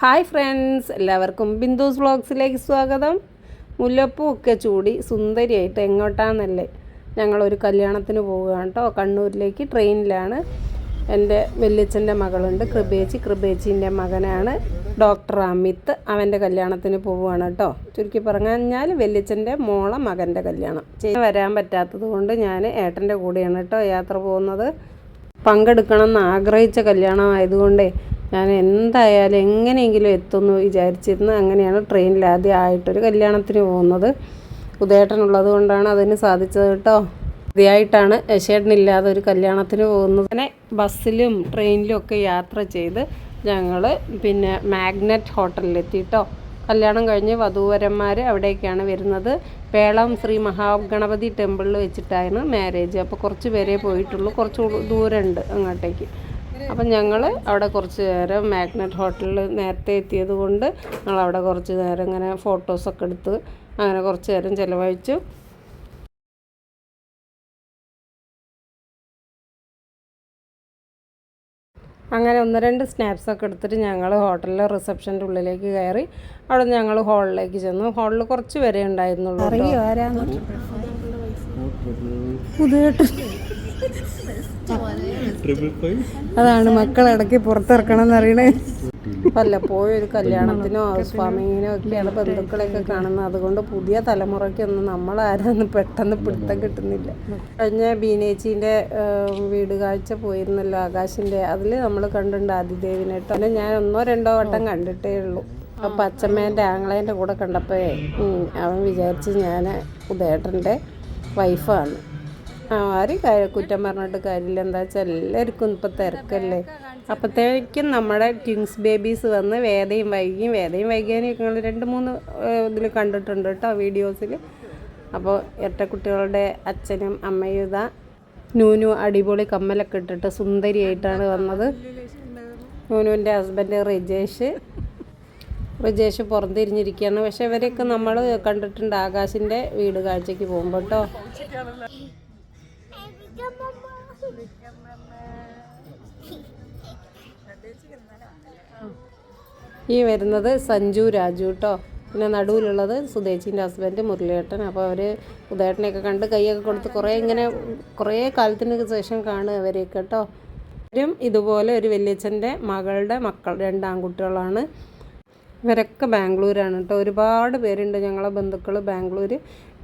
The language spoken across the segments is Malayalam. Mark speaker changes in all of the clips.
Speaker 1: ഹായ് ഫ്രണ്ട്സ്, എല്ലാവർക്കും ബിന്ദുസ് വ്ളോഗ്സിലേക്ക് സ്വാഗതം. മുല്ലപ്പൂ ഒക്കെ ചൂടി സുന്ദരിയായിട്ട് എങ്ങോട്ടാണെന്നല്ലേ, ഞങ്ങളൊരു കല്യാണത്തിന് പോവുകയാണ് കേട്ടോ. കണ്ണൂരിലേക്ക് ട്രെയിനിലാണ്. എൻ്റെ വല്യച്ഛൻ്റെ മകളുണ്ട് കൃപേച്ചീൻ്റെ മകനാണ് ഡോക്ടർ അമിത്. അവൻ്റെ കല്യാണത്തിന് പോവുകയാണ് കേട്ടോ. ചുരുക്കി പറഞ്ഞാൽ വല്യച്ഛൻ്റെ മോളെ മകൻ്റെ കല്യാണം. വരാൻ പറ്റാത്തത് കൊണ്ട് ഞാൻ ഏട്ടൻ്റെ കൂടെയാണ് കേട്ടോ യാത്ര പോകുന്നത്. പങ്കെടുക്കണം എന്ന് ആഗ്രഹിച്ച കല്യാണമായതുകൊണ്ടേ ഞാൻ എന്തായാലും എങ്ങനെയെങ്കിലും എത്തുമെന്ന് വിചാരിച്ചിരുന്നു. അങ്ങനെയാണ് ട്രെയിനിൽ ആദ്യമായിട്ടൊരു കല്യാണത്തിന് പോകുന്നത്. ഉദയേട്ടനുള്ളത് കൊണ്ടാണ് അതിന് സാധിച്ചത് കേട്ടോ. ആദ്യമായിട്ടാണ് യശേട്ടനില്ലാതെ ഒരു കല്യാണത്തിന് പോകുന്നത്. അങ്ങനെ ബസ്സിലും ട്രെയിനിലും ഒക്കെ യാത്ര ചെയ്ത് ഞങ്ങൾ മാഗ്നറ്റ് ഹോട്ടലിലെത്തി കേട്ടോ. കല്യാണം കഴിഞ്ഞ് വധൂവരന്മാർ അവിടേക്കാണ് വരുന്നത്. പേളം ശ്രീ മഹാഗണപതി ടെമ്പിളിൽ വെച്ചിട്ടായിരുന്നു മാരേജ്. അപ്പോൾ കുറച്ച് പേരേ പോയിട്ടുള്ളൂ, കുറച്ച് ദൂരമുണ്ട് അങ്ങോട്ടേക്ക്. അപ്പം ഞങ്ങൾ അവിടെ കുറച്ച് നേരം മാഗ്നറ്റ് ഹോട്ടലിൽ നേരത്തെ എത്തിയത് കൊണ്ട് ഞങ്ങളവിടെ കുറച്ച് നേരം ഇങ്ങനെ ഫോട്ടോസൊക്കെ എടുത്ത് അങ്ങനെ കുറച്ച് നേരം ചിലവഴിച്ചു. അങ്ങനെ 1-2 സ്നാപ്സൊക്കെ എടുത്തിട്ട് ഞങ്ങൾ ഹോട്ടലിലെ റിസപ്ഷൻ്റെ ഉള്ളിലേക്ക് കയറി. അവിടെ ഞങ്ങൾ ഹാളിലേക്ക് ചെന്നു. ഹാളിൽ കുറച്ച് പേരെ ഉണ്ടായിരുന്നുള്ളൂ. അതാണ് മക്കളിടയ്ക്ക് പുറത്തിറക്കണം എന്നറിയണേ. വല്ലപ്പോഴൊരു കല്യാണത്തിനോ ഹൗസ് വാമിങ്ങിനോ ഒക്കെയാണ് ബന്ധുക്കളെയൊക്കെ കാണുന്നത്. അതുകൊണ്ട് പുതിയ തലമുറയ്ക്കൊന്നും നമ്മളാരാന്ന് പെട്ടെന്ന് പിടുത്തം കിട്ടുന്നില്ല. കഴിഞ്ഞ ബീനേച്ചീൻ്റെ വീട് കാഴ്ച പോയിരുന്നല്ലോ, ആകാശിൻ്റെ. അതിൽ നമ്മൾ കണ്ടിട്ടുണ്ട് ആദിദേവിനെ കേട്ടോ. പിന്നെ ഞാൻ 1-2 വട്ടം കണ്ടിട്ടേ ഉള്ളൂ. അപ്പം അച്ഛമ്മേൻ്റെ ആങ്ങളേൻ്റെ കൂടെ കണ്ടപ്പോഴേ അവൻ വിചാരിച്ച് ഞാൻ ഉദയേട്ടൻ്റെ വൈഫാണ്. ആരും കുറ്റം പറഞ്ഞിട്ട് കാര്യമില്ല. എന്താ വെച്ചാൽ എല്ലാവർക്കും ഇപ്പോൾ തിരക്കല്ലേ. അപ്പോഴത്തേക്കും നമ്മുടെ ട്വിൻസ് ബേബീസ് വന്ന് വേദയും വൈകിയാനൊക്കെ ഞങ്ങൾ 2-3 ഇതിൽ കണ്ടിട്ടുണ്ട് കേട്ടോ, വീഡിയോസിൽ. അപ്പോൾ ഇരട്ടക്കുട്ടികളുടെ അച്ഛനും അമ്മയും ഇതാ നൂനു അടിപൊളി കമ്മലൊക്കെ ഇട്ടിട്ട് സുന്ദരിയായിട്ടാണ് വന്നത്. നൂനുവിൻ്റെ ഹസ്ബൻഡ് റിജേഷ് പുറത്തിരിഞ്ഞിരിക്കുകയാണ്. പക്ഷെ ഇവരെയൊക്കെ നമ്മൾ കണ്ടിട്ടുണ്ട് ആകാശിൻ്റെ വീട് കാഴ്ചയ്ക്ക് പോകുമ്പോൾ കേട്ടോ. ഈ വരുന്നത് സഞ്ജു രാജു കേട്ടോ. പിന്നെ നടുവിലുള്ളത് സുധേച്ചിൻ്റെ ഹസ്ബൻഡ് മുരളിയേട്ടൻ. അപ്പോൾ അവർ ഉദയേട്ടനെയൊക്കെ കണ്ട് കൈയൊക്കെ കൊടുത്ത് കുറേ കാലത്തിന് ശേഷം കാണുക അവരെയൊക്കെ കേട്ടോ. അവരും ഇതുപോലെ ഒരു വല്യച്ഛൻ്റെ മകളുടെ മക്കൾ 2 ആൺകുട്ടികളാണ്. ഇവരൊക്കെ ബാംഗ്ലൂരാണ് കേട്ടോ. ഒരുപാട് പേരുണ്ട് ഞങ്ങളെ ബന്ധുക്കൾ ബാംഗ്ലൂർ.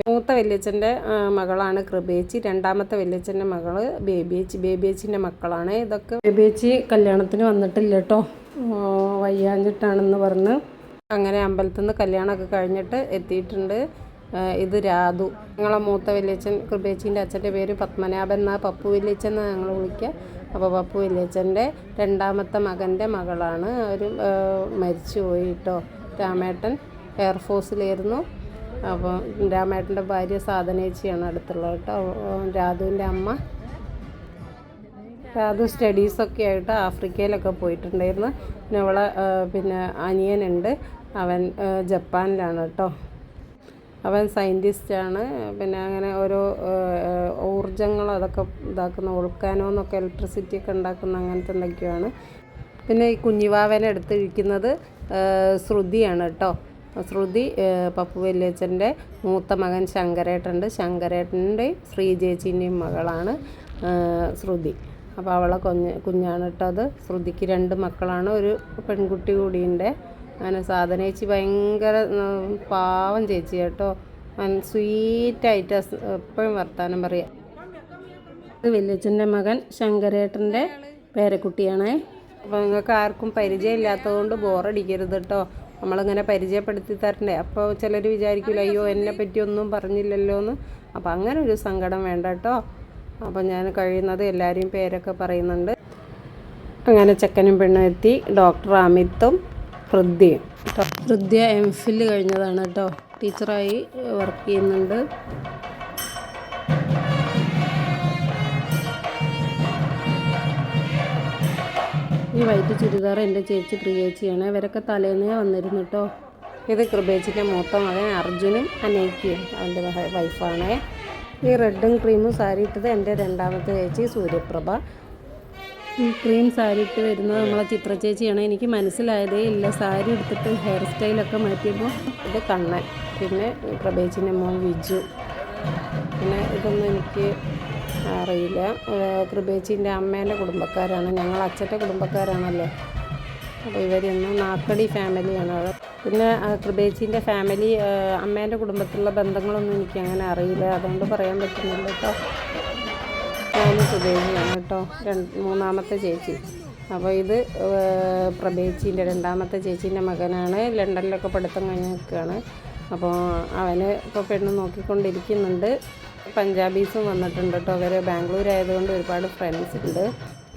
Speaker 1: മൂത്ത വല്യച്ഛൻ്റെ മകളാണ് കൃപേച്ചി, രണ്ടാമത്തെ വല്യച്ഛൻ്റെ മകള് ബേബിയേച്ചിൻ്റെ മക്കളാണ് ഇതൊക്കെ. ബേബിയേച്ചി കല്യാണത്തിന് വന്നിട്ടില്ല കേട്ടോ, വയ്യാഞ്ഞിട്ടാണെന്ന് പറഞ്ഞ്. അങ്ങനെ അമ്പലത്തിൽ നിന്ന് കല്യാണമൊക്കെ കഴിഞ്ഞിട്ട് എത്തിയിട്ടുണ്ട്. ഇത് രാധു, ഞങ്ങളെ മൂത്ത വല്യച്ഛൻ കൃപേച്ചീൻ്റെ അച്ഛൻ്റെ പേര് പത്മനാഭൻ എന്നാണ്, പപ്പു വല്യച്ഛൻ എന്നാണ് ഞങ്ങൾ വിളിക്കുക. അപ്പോൾ പപ്പു വല്യച്ഛൻ്റെ 2ാമത്തെ മകൻ്റെ മകളാണ്. അവർ മരിച്ചു പോയി കേട്ടോ. രാമേട്ടൻ എയർഫോഴ്സിലായിരുന്നു. അപ്പോൾ രാമേട്ടൻ്റെ ഭാര്യ സാധനേച്ചിയാണ് അടുത്തുള്ളത് കേട്ടോ. രാധുവിൻ്റെ അമ്മ. രാധു സ്റ്റഡീസൊക്കെ ആയിട്ട് ആഫ്രിക്കയിലൊക്കെ പോയിട്ടുണ്ടായിരുന്നു. പിന്നെ അവളെ അനിയനുണ്ട്, അവൻ ജപ്പാനിലാണ് കേട്ടോ. അവൻ സയൻറ്റിസ്റ്റാണ്. പിന്നെ അങ്ങനെ ഓരോ ഊർജ്ജങ്ങൾ അതൊക്കെ ഇതാക്കുന്ന, വോൾക്കാനോന്നൊക്കെ ഇലക്ട്രിസിറ്റി ഒക്കെ ഉണ്ടാക്കുന്ന അങ്ങനത്തെ എന്തൊക്കെയാണ്. പിന്നെ ഈ കുഞ്ഞിവാവനെ എടുത്തിരിക്കുന്നത് ശ്രുതിയാണ് കേട്ടോ. ശ്രുതി പപ്പു വല്യച്ഛൻ്റെ മൂത്ത മകൻ ശങ്കരേട്ടനുണ്ട്. ശങ്കരേട്ടൻ്റെയും ശ്രീജേച്ചിൻ്റെയും മകളാണ് ശ്രുതി. അപ്പോൾ അവളെ കുഞ്ഞാണ് കേട്ടോ അത്. ശ്രുതിക്ക് 2 മക്കളാണ്, ഒരു പെൺകുട്ടി കൂടിയുണ്ട്. അങ്ങനെ സാധനേച്ചി ഭയങ്കര പാവം ചേച്ചി കേട്ടോ. സ്വീറ്റായിട്ട് എപ്പോഴും വർത്താനം പറയാം. ഇത് വല്യച്ഛൻ്റെ മകൻ ശങ്കരേട്ടൻ്റെ പേരക്കുട്ടിയാണേ. അപ്പോൾ നിങ്ങൾക്ക് ആർക്കും പരിചയമില്ലാത്തതുകൊണ്ട് ബോറടിക്കരുത് കേട്ടോ. നമ്മളിങ്ങനെ പരിചയപ്പെടുത്തി തരണ്ടേ. അപ്പോൾ ചിലർ വിചാരിക്കില്ല, അയ്യോ എന്നെ പറ്റി ഒന്നും പറഞ്ഞില്ലല്ലോ എന്ന്. അപ്പോൾ അങ്ങനെ ഒരു സങ്കടം വേണ്ട കേട്ടോ. അപ്പോൾ ഞാൻ കഴിയുന്നത് എല്ലാവരെയും പേരൊക്കെ പറയുന്നുണ്ട്. അങ്ങനെ ചെക്കനും പെണ്ണും എത്തി. ഡോക്ടർ അമിതും ഹൃദ്യയും. ഹൃദ്യ MPhil കഴിഞ്ഞതാണ് കേട്ടോ, ടീച്ചറായി വർക്ക് ചെയ്യുന്നുണ്ട്. ഈ വൈറ്റ് ചുരിദാർ എൻ്റെ ചേച്ചി പ്രിയേച്ചിയാണ്. ഇവരൊക്കെ തലേന്നേ വന്നിരുന്നു കേട്ടോ. ഇത് കൃപേച്ചിൻ്റെ മൂത്ത മകൻ അർജുനും അനേക്കിയും അവൻ്റെ വൈഫാണ്. ഈ റെഡും ക്രീമും സാരി ഇട്ടത് എൻ്റെ 2ാമത്തെ ചേച്ചി സൂര്യപ്രഭ. ഈ ക്രീം സാരി ഇട്ട് വരുന്നത് നമ്മളെ ചിത്ര ചേച്ചിയാണ്. എനിക്ക് മനസ്സിലായതേ ഇല്ല. സാരി എടുത്തിട്ട് ഹെയർ സ്റ്റൈലൊക്കെ മാറ്റിയപ്പോൾ ഇത് കണ്ണൻ, പിന്നെ പ്രഭേച്ചിൻ്റെ മോൻ വിജു, പിന്നെ ഇതൊന്നും എനിക്ക് അറിയില്ല. കൃപേച്ചീൻ്റെ അമ്മേൻ്റെ കുടുംബക്കാരാണ്, ഞങ്ങൾ അച്ഛൻ്റെ കുടുംബക്കാരാണല്ലോ. അപ്പോൾ ഇവരൊന്നും നാക്കടി ഫാമിലിയാണ്. പിന്നെ കൃപേച്ചീൻ്റെ ഫാമിലി അമ്മേൻ്റെ കുടുംബത്തിലുള്ള ബന്ധങ്ങളൊന്നും എനിക്ക് അങ്ങനെ അറിയില്ല, അതുകൊണ്ട് പറയാൻ പറ്റുന്നില്ല കേട്ടോ. ഞാനും കൃപേച്ചിയാണ് കേട്ടോ, മൂന്നാമത്തെ ചേച്ചി. അപ്പോൾ ഇത് പ്രഭേച്ചീൻ്റെ രണ്ടാമത്തെ ചേച്ചീൻ്റെ മകനാണ്. ലണ്ടനിലൊക്കെ പഠിത്തം കഴിഞ്ഞ് നിൽക്കുകയാണ്. അപ്പോൾ അവന് ഇപ്പോൾ പെണ്ണ് നോക്കിക്കൊണ്ടിരിക്കുന്നുണ്ട്. പഞ്ചാബീസും വന്നിട്ടുണ്ട് കേട്ടോ. അവർ ബാംഗ്ലൂർ ആയതുകൊണ്ട് ഒരുപാട് ഫ്രണ്ട്സ് ഉണ്ട്.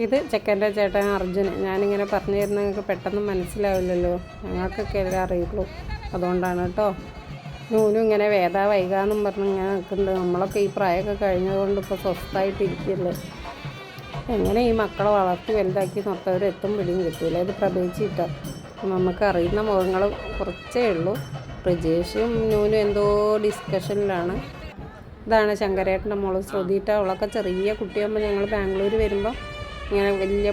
Speaker 1: ഇത് ചെക്കൻ്റെ ചേട്ടൻ അർജുൻ. ഞാനിങ്ങനെ പറഞ്ഞു തരുന്ന നിങ്ങൾക്ക് പെട്ടെന്ന് മനസ്സിലാവില്ലല്ലോ, ഞങ്ങൾക്കൊക്കെ എല്ലാം അറിയുള്ളൂ, അതുകൊണ്ടാണ് കേട്ടോ. നൂനും ഇങ്ങനെ വേദ വൈകാന്നും പറഞ്ഞ് ഇങ്ങനെ നിൽക്കുന്നുണ്ട്. നമ്മളൊക്കെ ഈ പ്രായമൊക്കെ കഴിഞ്ഞതുകൊണ്ട് ഇപ്പോൾ സ്വസ്ഥമായിട്ടിരിക്കില്ലേ. എങ്ങനെ ഈ മക്കളെ വളർത്തി വലുതാക്കി നിർത്തവർ എത്തും പിടിയും കിട്ടില്ല. ഇത് പ്രഭേച്ചിട്ടോ. നമുക്ക് അറിയുന്ന മുഖങ്ങൾ കുറച്ചേ ഉള്ളൂ. പ്രജേഷും നൂനും എന്തോ ഡിസ്കഷനിലാണ്. ഇതാണ് ശങ്കരേട്ടൻ്റെ മോള് ശ്രുതിയിട്ട. അവളൊക്കെ ചെറിയ കുട്ടിയാകുമ്പോൾ ഞങ്ങൾ ബാംഗ്ലൂർ വരുമ്പോൾ ഇങ്ങനെ വലിയ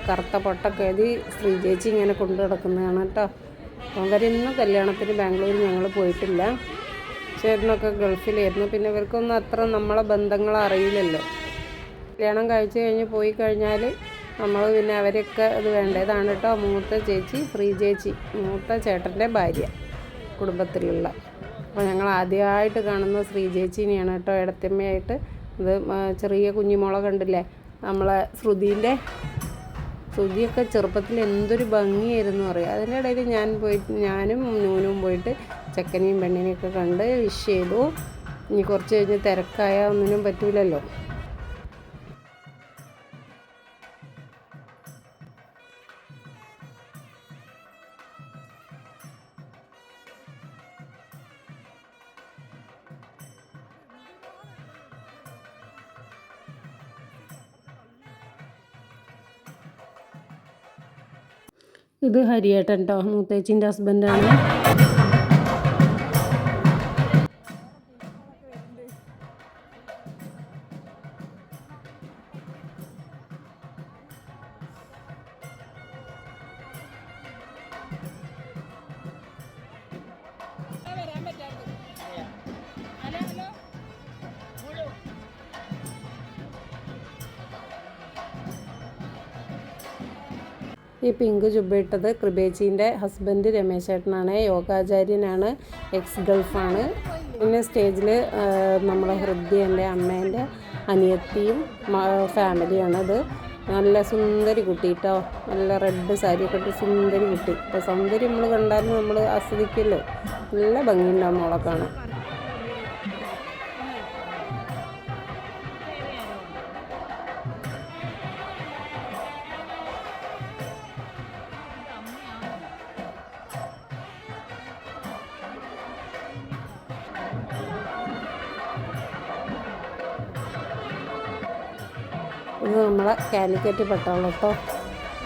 Speaker 1: കറുത്ത പൊട്ടൊക്കെ എഴുതി ശ്രീചേച്ചി ഇങ്ങനെ കൊണ്ടു കിടക്കുന്നതാണ് കേട്ടോ. അവരിന്നും കല്യാണത്തിന് ബാംഗ്ലൂർ ഞങ്ങൾ പോയിട്ടില്ല. ചേട്ടനൊക്കെ ഗൾഫിലായിരുന്നു. പിന്നെ ഇവർക്കൊന്നും അത്ര നമ്മളെ ബന്ധങ്ങൾ അറിയില്ലല്ലോ. കല്യാണം കഴിച്ച് കഴിഞ്ഞ് പോയി കഴിഞ്ഞാൽ നമ്മൾ പിന്നെ അവരൊക്കെ ഇത് വേണ്ടതാണ് കേട്ടോ. മൂത്ത ചേച്ചി ശ്രീ ചേച്ചി, മൂത്ത ചേട്ടൻ്റെ ഭാര്യ കുടുംബത്തിലുള്ള. അപ്പോൾ ഞങ്ങൾ ആദ്യമായിട്ട് കാണുന്ന ശ്രീ ചേച്ചീനെയാണ് കേട്ടോ, ഇടത്തമ്മയായിട്ട്. ഇത് ചെറിയ കുഞ്ഞുമോളെ കണ്ടില്ലേ, നമ്മളെ ശ്രുതിയൊക്കെ ചെറുപ്പത്തിൽ എന്തൊരു ഭംഗിയായിരുന്നു അറിയാം. അതിൻ്റെ ഇടയിൽ ഞാനും നൂനും പോയിട്ട് ചെക്കനെയും പെണ്ണിനെയൊക്കെ കണ്ട് വിഷ് ചെയ്തു. ഇനി കുറച്ച് കഴിഞ്ഞ് തിരക്കായ ഒന്നിനും പറ്റൂലല്ലോ. ഇത് ഹരിയേട്ടൻ കേട്ടോ, മൂത്തേച്ചിൻ്റെ ഹസ്ബൻഡാണ്. ഈ പിങ്ക് ചുബയിട്ടത് കൃപേച്ചീൻ്റെ ഹസ്ബൻഡ് രമേശേട്ടനാണ്. യോഗാചാര്യനാണ്, എക്സ് ഗൾഫാണ്. പിന്നെ സ്റ്റേജിൽ നമ്മളെ ഹൃദയൻ്റെ അമ്മേൻ്റെ അനിയത്തിയും ഫാമിലിയാണത്. നല്ല സുന്ദരി കുട്ടി കേട്ടോ, നല്ല റെഡ് സാരിയൊക്കെ ഇട്ട് സുന്ദരി കുട്ടി. ഇപ്പോൾ സൗന്ദര്യം നമ്മൾ കണ്ടാലും നമ്മൾ ആസ്വദിക്കുമല്ലോ. നല്ല ഭംഗിയുണ്ടാവും മോളെ കാണാൻ. ഇത് നമ്മളെ കാലിക്കറ്റ് പട്ടാളം കേട്ടോ.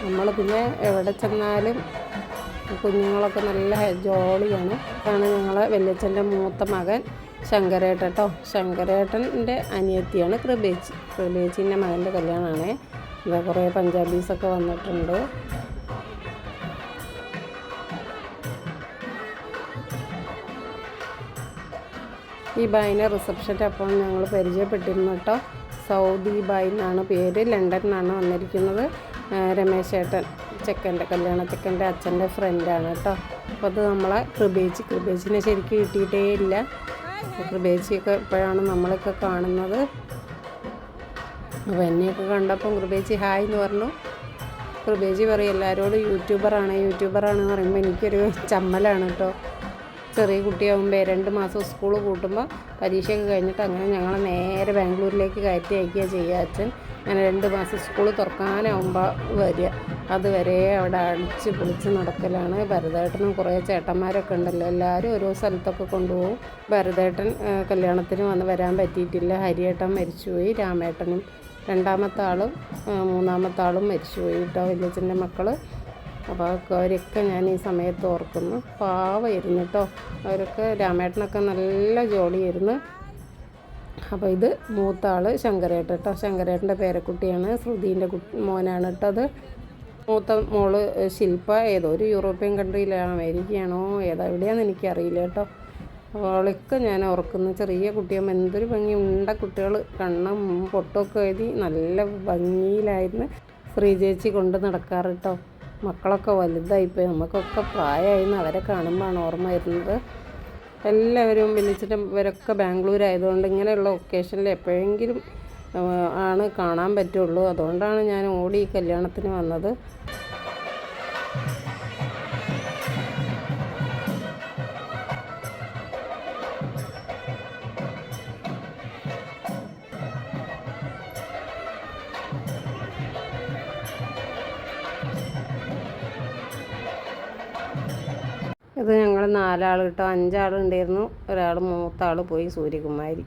Speaker 1: നമ്മൾ പിന്നെ എവിടെ ചെന്നാലും കുഞ്ഞുങ്ങളൊക്കെ നല്ല ജോളിയാണ്. ഇതാണ് ഞങ്ങളെ വല്യച്ഛൻ്റെ മൂത്ത മകൻ ശങ്കരേട്ടൻ കേട്ടോ. ശങ്കരേട്ടൻ്റെ അനിയത്തിയാണ് കൃപേച്ചീൻ്റെ മകൻ്റെ കല്യാണമാണ്. ഇവിടെ കുറേ പഞ്ചാബീസൊക്കെ വന്നിട്ടുണ്ട്. ഈ ബായിനെ റിസപ്ഷൻ്റെ അപ്പം ഞങ്ങൾ പരിചയപ്പെട്ടിരുന്നു കേട്ടോ. സൗദി ബായ് എന്നാണ് പേര്, ലണ്ടനിലാണ് വന്നിരിക്കുന്നത്. രമേശേട്ടൻ ചെക്കൻ്റെ അച്ഛൻ്റെ ഫ്രണ്ടാണ് കേട്ടോ. അപ്പോൾ അത് നമ്മളെ കൃപേച്ചിനെ ശരിക്കും കിട്ടിയിട്ടേ ഇല്ല. കൃപേച്ചിയൊക്കെ ഇപ്പോഴാണ് നമ്മളൊക്കെ കാണുന്നത്. അപ്പോൾ എന്നെയൊക്കെ കണ്ടപ്പം കൃപേച്ചി ഹായ് എന്ന് പറഞ്ഞു. കൃപേച്ചി പറയും എല്ലാവരോടും യൂട്യൂബറാണെന്ന് പറയുമ്പോൾ എനിക്കൊരു ചമ്മലാണ് കേട്ടോ. ചെറിയ കുട്ടിയാകുമ്പോൾ 2 മാസം സ്കൂൾ കൂട്ടുമ്പോൾ പരീക്ഷയൊക്കെ കഴിഞ്ഞിട്ട് അങ്ങനെ ഞങ്ങൾ നേരെ ബാംഗ്ലൂരിലേക്ക് കയറ്റി അയക്കുകയാണ് ചെയ്യുക അച്ഛൻ. അങ്ങനെ 2 മാസം സ്കൂൾ തുറക്കാനാവുമ്പോൾ വരിക. അതുവരെ അവിടെ അടിച്ച് പൊളിച്ച് നടക്കലാണ്. ഭരതേട്ടനും കുറേ ചേട്ടന്മാരൊക്കെ ഉണ്ടല്ലോ, എല്ലാവരും ഓരോ സ്ഥലത്തൊക്കെ കൊണ്ടുപോകും. ഭരതേട്ടൻ കല്യാണത്തിന് വരാൻ പറ്റിയിട്ടില്ല. ഹരിയേട്ടൻ മരിച്ചുപോയി, രാമേട്ടനും രണ്ടാമത്തെ ആളും മൂന്നാമത്തെ ആളും മരിച്ചുപോയി കേട്ടോ, വല്യച്ഛൻ്റെ മക്കൾ. അപ്പോൾ അവരൊക്കെ ഞാൻ ഈ സമയത്ത് ഓർക്കുന്നു. പാവമായിരുന്നു കേട്ടോ അവരൊക്കെ. രാമേട്ടനൊക്കെ നല്ല ജോളിയായിരുന്നു. അപ്പോൾ ഇത് മൂത്ത ആൾ ശങ്കരേട്ടൻ കേട്ടോ. ശങ്കരേട്ടൻ്റെ പേരക്കുട്ടിയാണ്, ശ്രുതീൻ്റെ മോനാണ് കേട്ടോ അത്. മൂത്ത മോള് ശില്പ ഏതോ ഒരു യൂറോപ്യൻ കൺട്രിയിലാണ്, അമേരിക്കയാണോ എവിടെയാണെന്ന് എനിക്കറിയില്ല കേട്ടോ. അവളൊക്കെ ഞാൻ ഓർക്കുന്നു. ചെറിയ കുട്ടിയാകുമ്പോൾ എന്തൊരു ഭംഗി, ഉണ്ട കുട്ടികൾ, കണ്ണും പൊട്ടൊക്കെ എഴുതി നല്ല ഭംഗിയിലായിരുന്നു ശ്രീ ചേച്ചി കൊണ്ട് നടക്കാറ് കേട്ടോ. മക്കളൊക്കെ വലുതായിപ്പോയി, നമുക്കൊക്കെ പ്രായമായിരുന്നു അവരെ കാണുമ്പോഴാണ് ഓർമ്മ വരുന്നത്. എല്ലാവരും വിളിച്ചിട്ട് ഇവരൊക്കെ ബാംഗ്ലൂരായതുകൊണ്ട് ഇങ്ങനെയുള്ള ഒക്കേഷനിൽ എപ്പോഴെങ്കിലും ആണ് കാണാൻ പറ്റുള്ളൂ. അതുകൊണ്ടാണ് ഞാൻ ഓടി ഈ കല്യാണത്തിന് വന്നത്. ഇത് ഞങ്ങൾ 4 ആൾ കേട്ടോ, 5 ആളുണ്ടായിരുന്നു. ഒരാൾ മൂത്ത ആൾ പോയി, സൂര്യകുമാരി.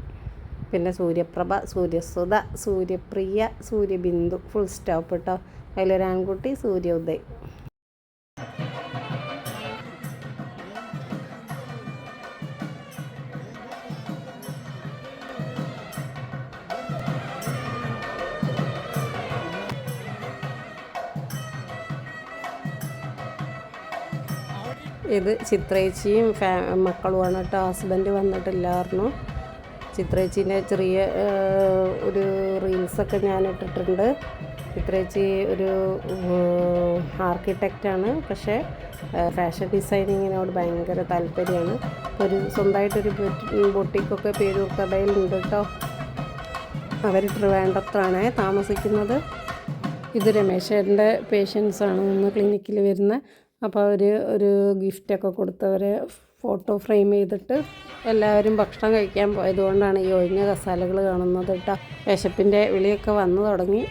Speaker 1: പിന്നെ സൂര്യപ്രഭ, സൂര്യസുധ, സൂര്യപ്രിയ, സൂര്യബിന്ദു, ഫുൾ സ്റ്റോപ്പ് കേട്ടോ. അതിലൊരാൺകുട്ടി സൂര്യോദയ്. ഇത് ചിത്രേച്ചിയും മക്കളുമാണ് കേട്ടോ. ഹസ്ബൻഡ് വന്നിട്ടില്ലായിരുന്നു. ചിത്രേച്ചീൻ്റെ ചെറിയ ഒരു റീൽസൊക്കെ ഞാൻ ഇട്ടിട്ടുണ്ട്. ചിത്രേച്ചി ഒരു ആർക്കിടെക്റ്റാണ്, പക്ഷേ ഫാഷൻ ഡിസൈനിങ്ങിനോട് ഭയങ്കര താല്പര്യമാണ്. ഒരു സ്വന്തമായിട്ടൊരു ബൊട്ടിക്കൊക്കെ പേരൂർക്കടയിലുണ്ട് കേട്ടോ. അവർ ട്രിവാൻഡ്രത്താണ് താമസിക്കുന്നത്. ഇത് രമേശേട്ടൻ്റെ പേഷ്യൻസാണ് ഇന്ന് ക്ലിനിക്കിൽ വരുന്നത്. അപ്പോൾ അവർ ഒരു ഗിഫ്റ്റൊക്കെ കൊടുത്തവരെ ഫോട്ടോ ഫ്രെയിം ചെയ്തിട്ട് എല്ലാവരും ഭക്ഷണം കഴിക്കാൻ പോയതുകൊണ്ടാണ് ഈ ഒഴിഞ്ഞ കസാലകൾ കാണുന്നത് കേട്ടോ. വിശപ്പിൻ്റെ വിളിയൊക്കെ വന്നു തുടങ്ങി.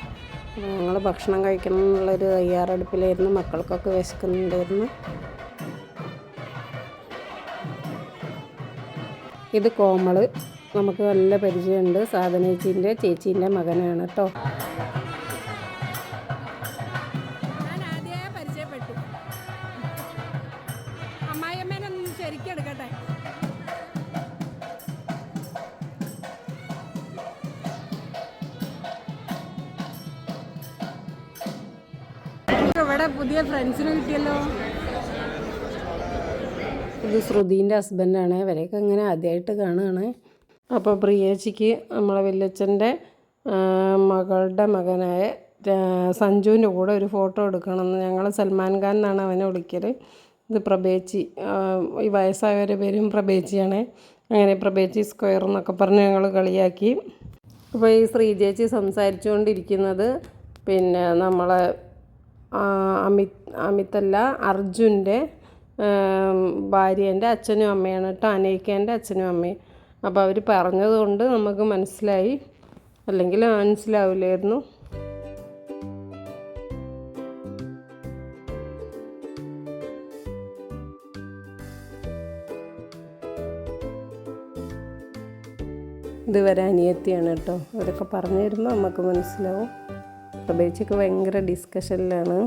Speaker 1: ഞങ്ങൾ ഭക്ഷണം കഴിക്കണം എന്നുള്ളൊരു തയ്യാറെടുപ്പിലായിരുന്നു. മക്കൾക്കൊക്കെ വിശക്കുന്നുണ്ടായിരുന്നു. ഇത് കോമള്, നമുക്ക് നല്ല പരിചയമുണ്ട്. സാധനേച്ചീൻ്റെ ചേച്ചീൻ്റെ മകനാണ് കേട്ടോ.
Speaker 2: ശരിക്കെടുക്കട്ടെ. ഇവിടെ പുതിയ ഫ്രണ്ട്സിന് കിട്ടിയല്ലോ.
Speaker 1: ഇത് ശ്രുതീൻ്റെ ഹസ്ബൻഡാണ്. ഇവരെയൊക്കെ ഇങ്ങനെ ആദ്യമായിട്ട് കാണുകയാണ്. അപ്പോൾ പ്രിയേച്ചിക്ക് നമ്മളെ വല്യച്ഛൻ്റെ മകളുടെ മകനായ സഞ്ജുവിൻ്റെ കൂടെ ഒരു ഫോട്ടോ എടുക്കണമെന്ന്. ഞങ്ങൾ സൽമാൻ ഖാൻ എന്നാണ് അവനെ വിളിക്കൽ. ഇത് പ്രഭേച്ചി, ഈ വയസ്സായവരുടെ പേരും പ്രഭേച്ചിയാണ്. അങ്ങനെ പ്രഭേച്ചി സ്ക്വയർ എന്നൊക്കെ പറഞ്ഞ് ഞങ്ങൾ കളിയാക്കി. അപ്പോൾ ഈ ശ്രീചേച്ചി സംസാരിച്ചുകൊണ്ടിരിക്കുന്നത് പിന്നെ നമ്മളെ അമിതല്ല, അർജുൻ്റെ ഭാര്യേൻ്റെ അച്ഛനും അമ്മയാണ് കേട്ടോ. അനൈക്കേൻ്റെ അച്ഛനും അമ്മയും. അപ്പോൾ അവർ പറഞ്ഞതുകൊണ്ട് നമുക്ക് മനസ്സിലായി, അല്ലെങ്കിൽ മനസ്സിലാവില്ലായിരുന്നു. ഇതുവരെ അനിയത്തിയാണ് കേട്ടോ. അവരൊക്കെ പറഞ്ഞു തരുമ്പോൾ നമുക്ക് മനസ്സിലാവും. പ്രഭേച്ചിക്ക് ഭയങ്കര ഡിസ്കഷനിലാണ്.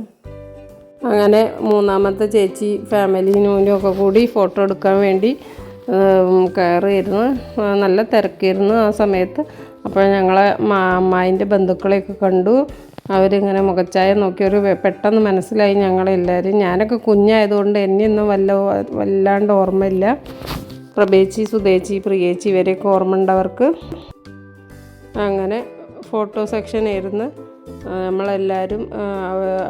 Speaker 1: അങ്ങനെ മൂന്നാമത്തെ ചേച്ചി ഫാമിലിനും ഒക്കെ കൂടി ഫോട്ടോ എടുക്കാൻ വേണ്ടി കയറിയിരുന്നു. നല്ല തിരക്കായിരുന്നു ആ സമയത്ത്. അപ്പോൾ ഞങ്ങളെ അമ്മായിൻ്റെ ബന്ധുക്കളെയൊക്കെ കണ്ടു. അവരിങ്ങനെ മുഖച്ചായ നോക്കിയൊരു പെട്ടെന്ന് മനസ്സിലായി ഞങ്ങളെല്ലാവരും. ഞാനൊക്കെ കുഞ്ഞായതുകൊണ്ട് എന്നെയൊന്നും വല്ലാണ്ട് ഓർമ്മയില്ല. പ്രഭേച്ചി, സുധേച്ചി, പ്രിയേച്ചി ഇവരെയൊക്കെ ഓർമ്മ ഉണ്ടവർക്ക്. അങ്ങനെ ഫോട്ടോ സെക്ഷൻ ആയിരുന്നു. നമ്മളെല്ലാവരും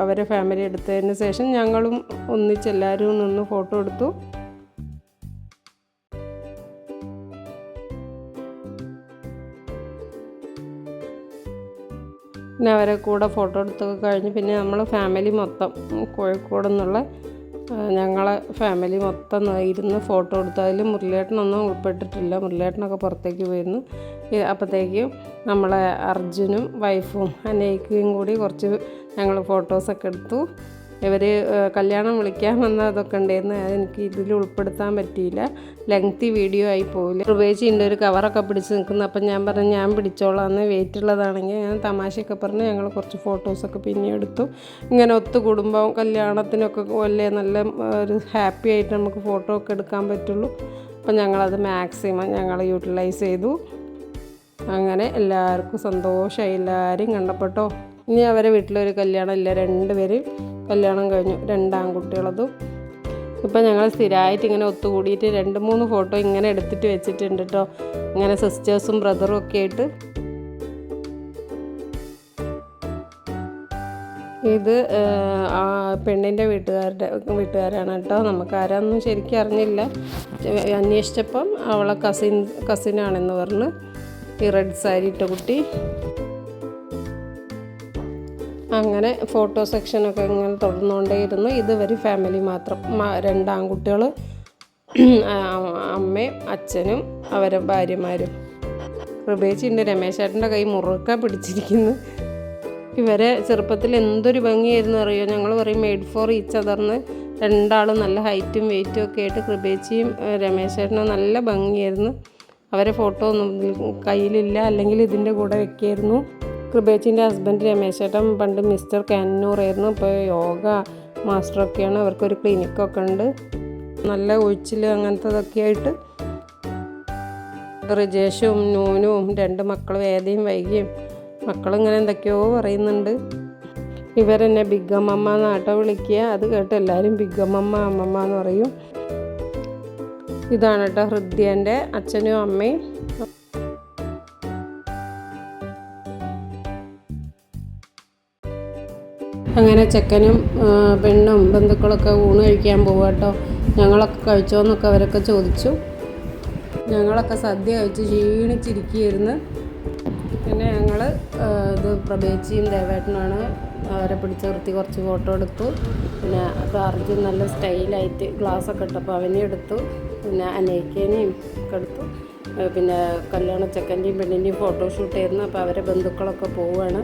Speaker 1: അവരെ ഫാമിലി എടുത്തതിന് ശേഷം ഞങ്ങളും ഒന്നിച്ചെല്ലാവരും നിന്ന് ഫോട്ടോ എടുത്തു. പിന്നെ അവരെ കൂടെ ഫോട്ടോ എടുത്തൊക്കെ കഴിഞ്ഞ് പിന്നെ നമ്മൾ ഫാമിലി മൊത്തം കോഴിക്കോട് നിന്നുള്ള ഞങ്ങളെ ഫാമിലി മൊത്തം ഇരുന്ന് ഫോട്ടോ എടുത്തു. അതിൽ മുരളിയേട്ടനൊന്നും ഉൾപ്പെട്ടിട്ടില്ല. മുരളിയേട്ടനൊക്കെ പുറത്തേക്ക് പോയിരുന്നു. അപ്പോഴത്തേക്കും നമ്മളെ അർജുനും വൈഫും അനൈക്കയും കൂടി കുറച്ച് ഞങ്ങൾ ഫോട്ടോസൊക്കെ എടുത്തു. ഇവർ കല്യാണം വിളിക്കാൻ വന്ന അതൊക്കെ ഉണ്ടായിരുന്നു. അതെനിക്ക് ഇതിൽ ഉൾപ്പെടുത്താൻ പറ്റിയില്ല, ലെങ്തി വീഡിയോ ആയി പോയില്ല. പ്രവേശിയുണ്ട് ഒരു കവറൊക്കെ പിടിച്ച് നിൽക്കുന്നു. അപ്പം ഞാൻ പറഞ്ഞു ഞാൻ പിടിച്ചോളാം, എന്ന് വെയിറ്റ് ഉള്ളതാണെങ്കിൽ. ഞാൻ തമാശയൊക്കെ പറഞ്ഞ് ഞങ്ങൾ കുറച്ച് ഫോട്ടോസൊക്കെ പിന്നെ എടുത്തു. ഇങ്ങനെ ഒത്തുകൂടുമ്പോൾ കല്യാണത്തിനൊക്കെ വലിയ നല്ല ഒരു ഹാപ്പി ആയിട്ട് നമുക്ക് ഫോട്ടോ ഒക്കെ എടുക്കാൻ പറ്റുള്ളൂ. അപ്പം ഞങ്ങളത് മാക്സിമം ഞങ്ങൾ യൂട്ടിലൈസ് ചെയ്തു. അങ്ങനെ എല്ലാവർക്കും സന്തോഷമായി, എല്ലാവരെയും കണ്ടപ്പെട്ടോ. ഇനി അവരെ വീട്ടിലൊരു കല്യാണം ഇല്ല, 2 പേര് കല്യാണം കഴിഞ്ഞു, 2 ആൺകുട്ടികളതും. ഇപ്പം ഞങ്ങൾ സ്ഥിരമായിട്ട് ഇങ്ങനെ ഒത്തുകൂടിയിട്ട് 2-3 ഫോട്ടോ ഇങ്ങനെ എടുത്തിട്ട് വെച്ചിട്ടുണ്ട് കേട്ടോ, ഇങ്ങനെ സിസ്റ്റേഴ്സും ബ്രദറും ഒക്കെ ആയിട്ട്. ഇത് പെണ്ണിൻ്റെ വീട്ടുകാരാണ് കേട്ടോ. നമുക്ക് ആരാന്നും ശരിക്കും അറിഞ്ഞില്ല. അന്വേഷിച്ചപ്പം അവളെ കസിനാണെന്ന് പറഞ്ഞ്, ഈ റെഡ് സാരി ഇട്ട കുട്ടി. അങ്ങനെ ഫോട്ടോ സെക്ഷനൊക്കെ ഇങ്ങനെ തുടർന്നുകൊണ്ടേയിരുന്നു. ഇതുവരെ ഫാമിലി മാത്രം, 2 ആൺകുട്ടികൾ, അമ്മയും അച്ഛനും അവരെ ഭാര്യമാരും. കൃപേച്ചിയുണ്ട്, രമേശേട്ടൻ്റെ കൈ മുറുക്ക പിടിച്ചിരിക്കുന്നു. ഇവരെ ചെറുപ്പത്തിൽ എന്തൊരു ഭംഗിയായിരുന്നു അറിയോ. ഞങ്ങൾ പറയും മെയ്ഡ് ഫോർ ഈച്ച് അതർന്ന്. 2 ആളും നല്ല ഹൈറ്റും വെയ്റ്റും ഒക്കെ ആയിട്ട് കൃപേച്ചിയും രമേശേട്ടനും നല്ല ഭംഗിയായിരുന്നു. അവരെ ഫോട്ടോ ഒന്നും കയ്യിലില്ല, അല്ലെങ്കിൽ ഇതിൻ്റെ കൂടെ വെക്കായിരുന്നു. കൃപേച്ചിൻ്റെ ഹസ്ബൻഡ് രമേശേട്ടൻ പണ്ട് മിസ്റ്റർ കാന്നൂറായിരുന്നു, ഇപ്പോൾ യോഗ മാസ്റ്ററൊക്കെയാണ്. അവർക്കൊരു ക്ലിനിക്കൊക്കെ ഉണ്ട്, നല്ല ഒഴിച്ചിൽ അങ്ങനത്തതൊക്കെ ആയിട്ട്. റിജേഷും നൂനും 2 മക്കൾ, വേദയും വൈകിയും. മക്കളിങ്ങനെ എന്തൊക്കെയോ പറയുന്നുണ്ട്. ഇവരെന്നെ ബിഗ്ഗമ്മ എന്നാട്ടോ വിളിക്കുക. അത് കേട്ട് എല്ലാവരും ബിഗ്ഗമ്മ അമ്മമ്മ എന്ന് പറയും. ഇതാണ് കേട്ടോ ഹൃദ്യൻ്റെ അച്ഛനും അമ്മയും. അങ്ങനെ ചെക്കനും പെണ്ണും ബന്ധുക്കളൊക്കെ ഊണ് കഴിക്കാൻ പോവുക കേട്ടോ. ഞങ്ങളൊക്കെ കഴിച്ചോന്നൊക്കെ അവരൊക്കെ ചോദിച്ചു. ഞങ്ങളൊക്കെ സദ്യ കഴിച്ച് ക്ഷീണിച്ചിരിക്കുകയായിരുന്നു. പിന്നെ ഞങ്ങൾ ഇത് പ്രഭേച്ചിയും ദേവേട്ടനാണ്, അവരെ പിടിച്ച് നിർത്തി കുറച്ച് ഫോട്ടോ എടുത്തു. പിന്നെ അത് അർജുൻ നല്ല സ്റ്റൈലായിട്ട് ഗ്ലാസ്സൊക്കെ ഇട്ടപ്പോൾ അവനെയും എടുത്തു. പിന്നെ അനേക്കേനെയും ഒക്കെ എടുത്തു. പിന്നെ കല്യാണ ചെക്കൻ്റെയും പെണ്ണിൻ്റെയും ഫോട്ടോഷൂട്ട് ആയിരുന്നു. അപ്പോൾ അവരെ ബന്ധുക്കളൊക്കെ പോവുകയാണ്.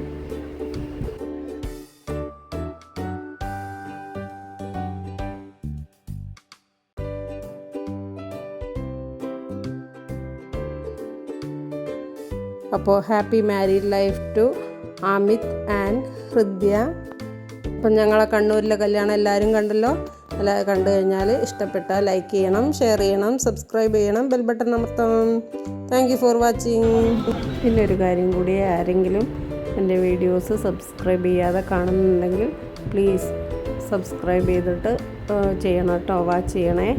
Speaker 1: അപ്പോൾ happy married life to Amit and Hridya. അപ്പം ഞങ്ങളെ കണ്ണൂരിലെ കല്യാണം എല്ലാവരും കണ്ടല്ലോ. കണ്ടു കഴിഞ്ഞാൽ ഇഷ്ടപ്പെട്ടാൽ ലൈക്ക് ചെയ്യണം, ഷെയർ ചെയ്യണം, സബ്സ്ക്രൈബ് ചെയ്യണം, ബെൽ ബട്ടൺ അമർത്തണം. Thank you for watching. പിന്നെ ഒരു കാര്യം കൂടി, ആരെങ്കിലും എൻ്റെ വീഡിയോസ് സബ്സ്ക്രൈബ് ചെയ്യാതെ കാണുന്നുണ്ടെങ്കിൽ പ്ലീസ് സബ്സ്ക്രൈബ് ചെയ്തിട്ട് ചെയ്യണം കേട്ടോ, വാച്ച് ചെയ്യണേ.